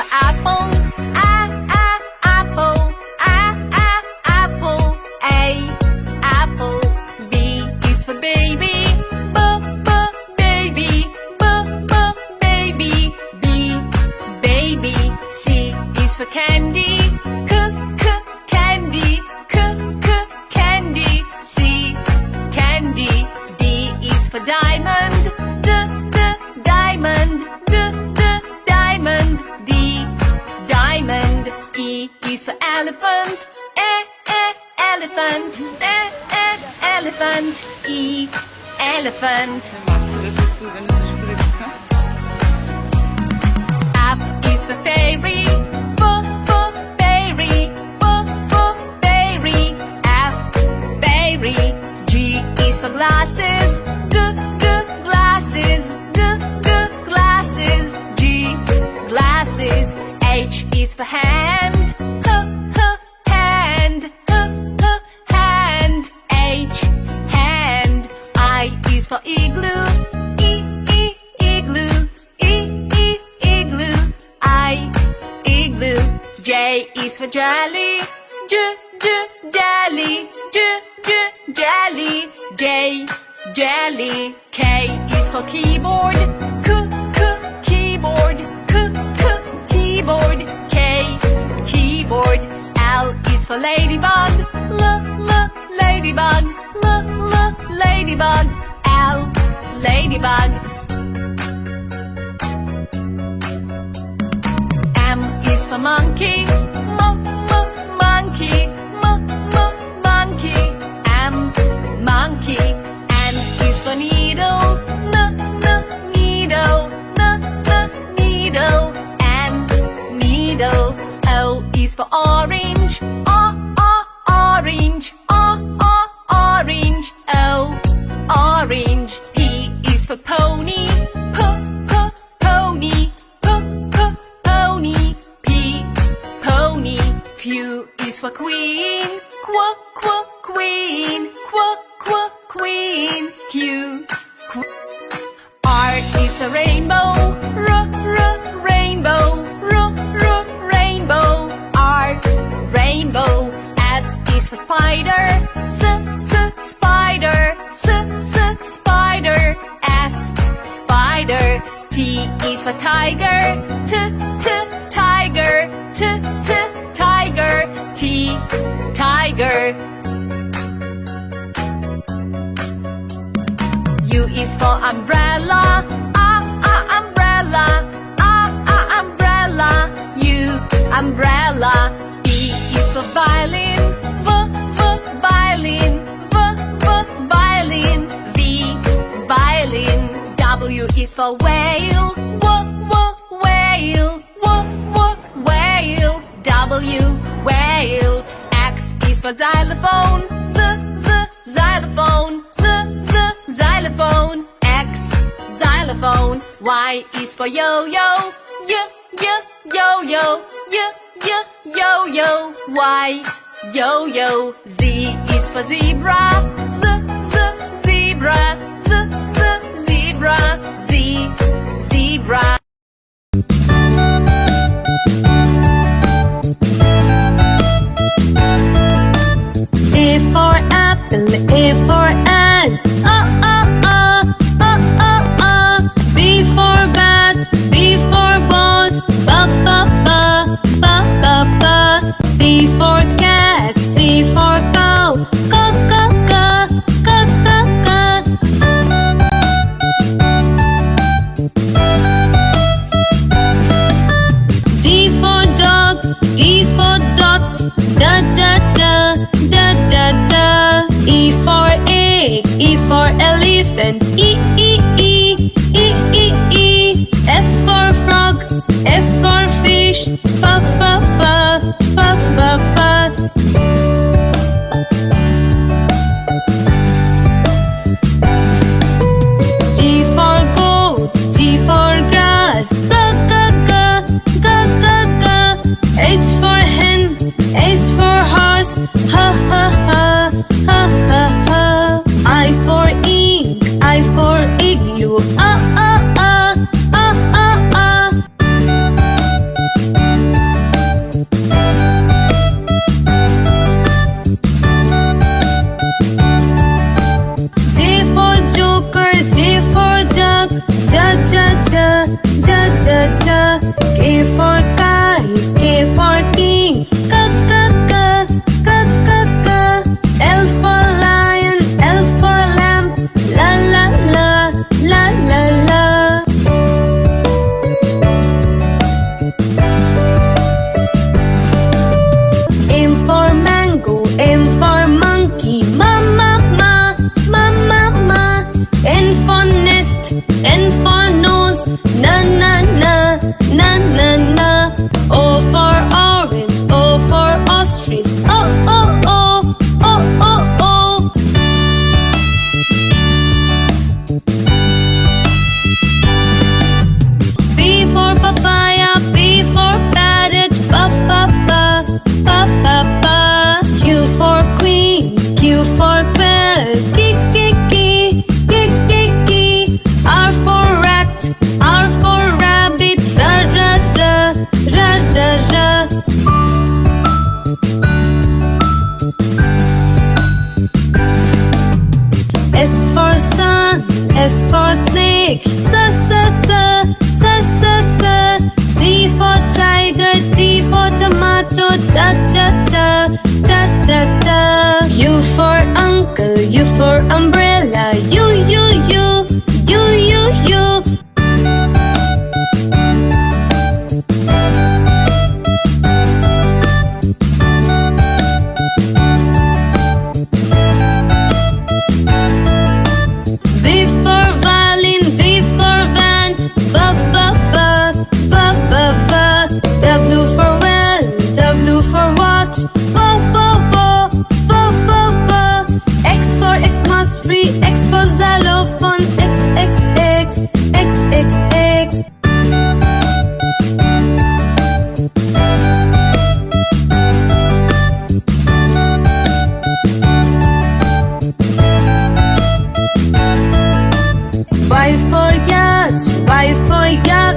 for apple. Apple. Apple. Apple. B is for baby. Baby. Baby. Baby. C is for candy. Candy. Candy. C candy. D is for diamond. Diamond. Diamond. D diamond. E is for elephant. Elephant. Elephant. E elephant. F is for fairy. Fairy. Fairy. F fairy. G is for glasses. Glasses. Glasses. G glasses. H is for hand. Hand. Hand. H hand. I is for igloo. Igloo. Igloo. I igloo. J is for jelly. Jelly. Jelly. J jelly. K is for keyboard. Keyboard. Keyboard. K keyboard. L is for ladybug. Ladybug. Ladybug. L ladybug. M is for monkey. Monkey. Monkey. M monkey. N is for needle. Needle. Needle. N needle. O is for orange. Orange. Orange. O orange. P is for pony. Pony. Pony. P pony. Q is for queen. Queen. Queen. Q. R is the rainbow. Rainbow. Rainbow. R rainbow. S is for spider. Spider. Spider. S spider. T is for tiger. Tiger. Tiger. T tiger. U is for umbrella. Umbrella. Umbrella. U umbrella. V is for violin. Violin. Violin. V violin. W is for whale. Whale. Whale. W whale. X is for xylophone. Xylophone. Xylophone. X xylophone. Y is for yo-yo. Yo-yo. Yo-yo. Y yo-yo. Z is for zebra. Zebra. Zebra. Z zebra. A for apple, A for ant. B for bat, B for ball. C for cat, C for cow. D for dog, D for dots. E for egg, E for elephant. F for frog, F for fish. G for goat, G for grass. H for hen, H for horse. I for ink, I for igloo. K for kite, K for king, L for lion, L for lamb, la la la, la la la. M for mango, M for monkey, ma ma ma, ma ma ma. N for nest, N for nose, na na na, na na na. O for orange, O for ostrich, oh oh oh, oh oh oh. P for papaya, P for parrot, pa pa pa, pa pa pa. Q for queen, Q for quilt, ki ki ki, ki ki ki. R for rat, R for rabbit, ra ra ra, ra ra ra. S for sun, S for snake, sa sa sa, sa sa sa. T for tiger, T for tomato, da da da, da da da. U for uncle, U for umbrella, U U U, U U U. V for violin, V for van, ba ba ba, ba ba ba. W for well, W for watch, wo wo wo, wo wo wo. X for Xmas tree, X for xylophone, X X X, X X X. Y for yacht, Y for yak,